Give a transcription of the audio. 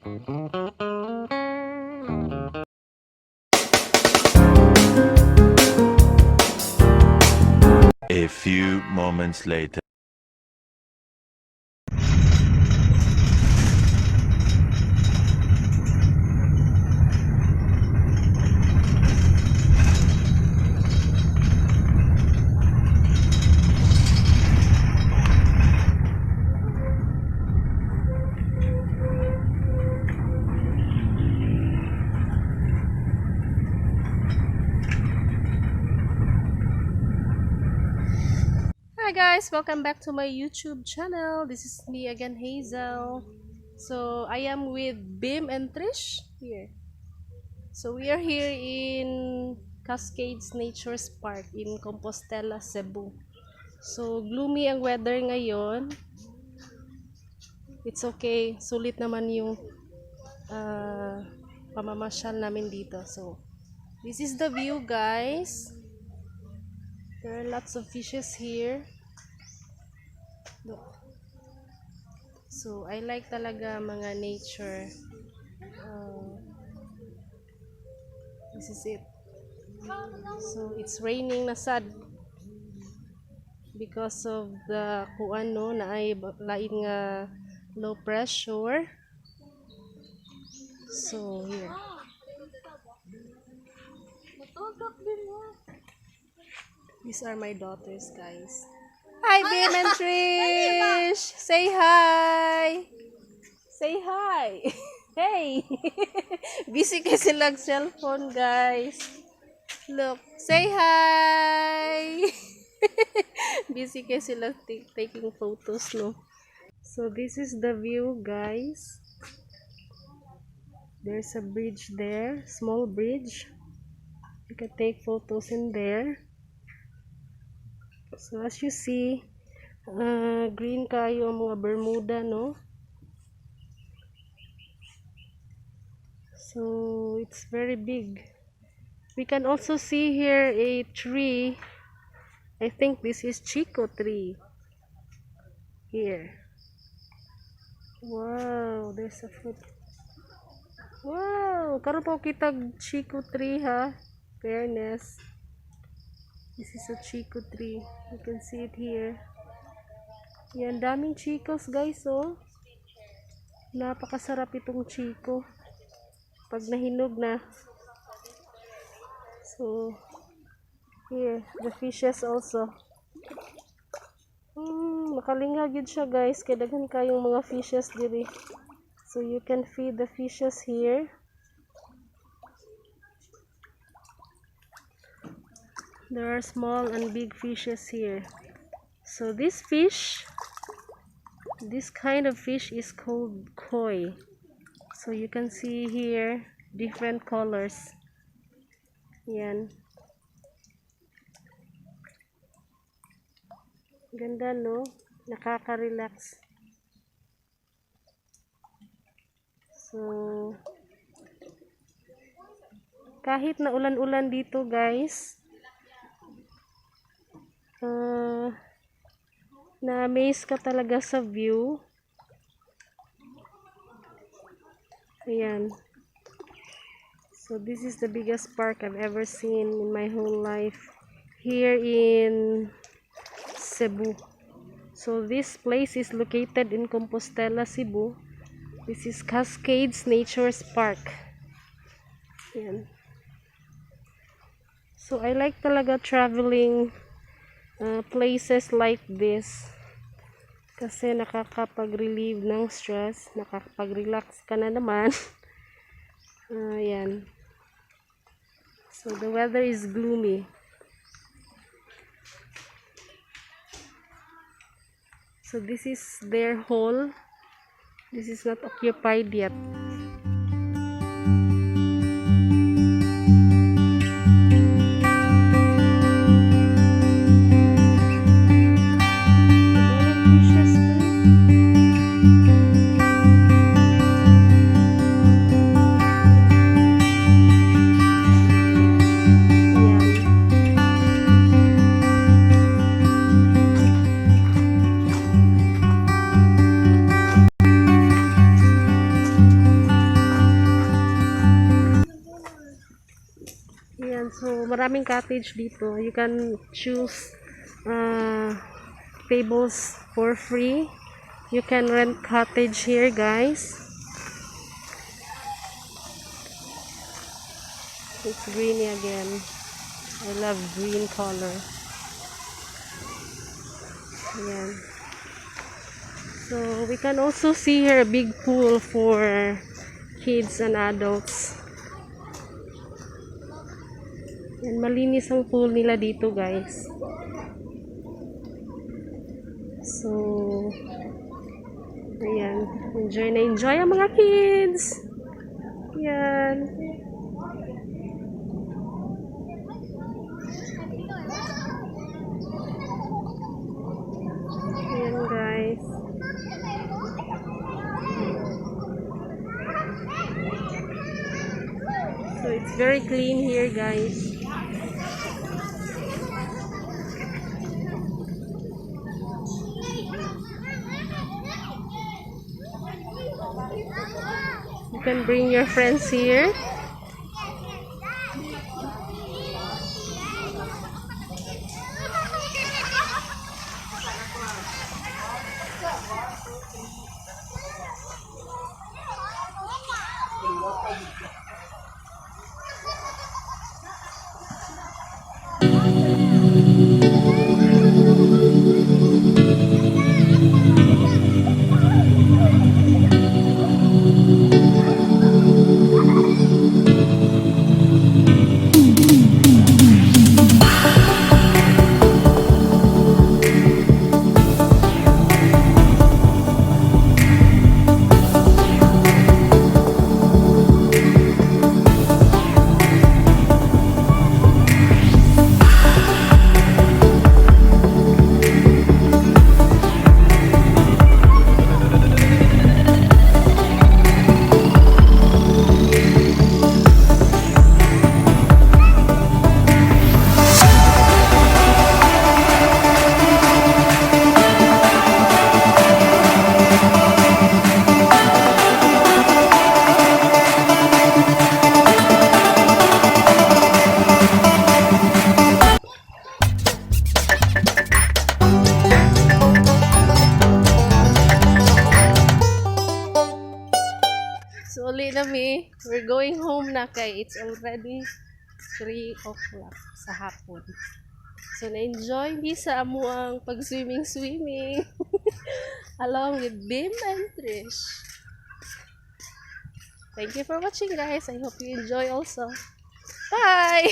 A few moments later. Hi guys, welcome back to my YouTube channel. This is me again, Hazel. So I am with Bim and Trish here. So we are here in Cascades Nature Park in Compostela, Cebu. So gloomy ang weather ngayon. It's okay. Sulit naman yung pamamasyal namin dito. So this is the view, guys. There are lots of fishes here. Look. So, I like talaga mga nature. This is it. So, it's raining na sad because of the kung ano na ay lain nga low pressure. So, here. These are my daughters, guys. Hi, Bim and Trish! Say hi! Say hi! Hey! Busy kasi lang cellphone, guys. Look, say hi! Busy kasi lang taking photos, no? So, this is the view, guys. There's a bridge there, small bridge. You can take photos in there. So, as you see, green kayo ang mga Bermuda, no? So, it's very big. We can also see here a tree. I think this is Chico tree. Here. Wow, there's a fruit. Wow, karon po kitag Chico tree, ha? Fairness. This is a Chico tree. You can see it here. Yan, daming chicos, guys, oh. Napakasarap itong Chico. Pag nahinog na. So, here, the fishes also. Makalingag yun siya, guys. Kaya daghan kayong mga fishes diri. So, you can feed the fishes here. There are small and big fishes here. So, this kind of fish is called koi. So, you can see here different colors. Yan. Ganda, no? Nakaka-relax. So, kahit na ulan-ulan dito, guys, na-amaze ka talaga sa view. Ayan. So, this is the biggest park I've ever seen in my whole life here in Cebu. So, this place is located in Compostela, Cebu. This is Cascades Nature Park. Ayan. So, I like talaga traveling places like this kasi nakakapag-relieve ng stress, nakakapag-relax ka na naman. Ayan. So, the weather is gloomy. So, this is their hall. This is not occupied yet. maraming cottage dito. You can choose tables for free. You can rent cottage here, guys. It's greeny again. I love green color. Ayan. So we can also see here a big pool for kids and adults. Yan, malinis ang pool nila dito, guys. So, ayan. Enjoy na enjoy ang mga kids. Yan. Ayan, guys. So, it's very clean here, guys. You can bring your friends here. So, uli na mi. We're going home na kay it's already 3 o'clock sa hapon. So, na-enjoy mi sa amuang pag-swimming along with Bim and Trish. Thank you for watching, guys. I hope you enjoy also. Bye!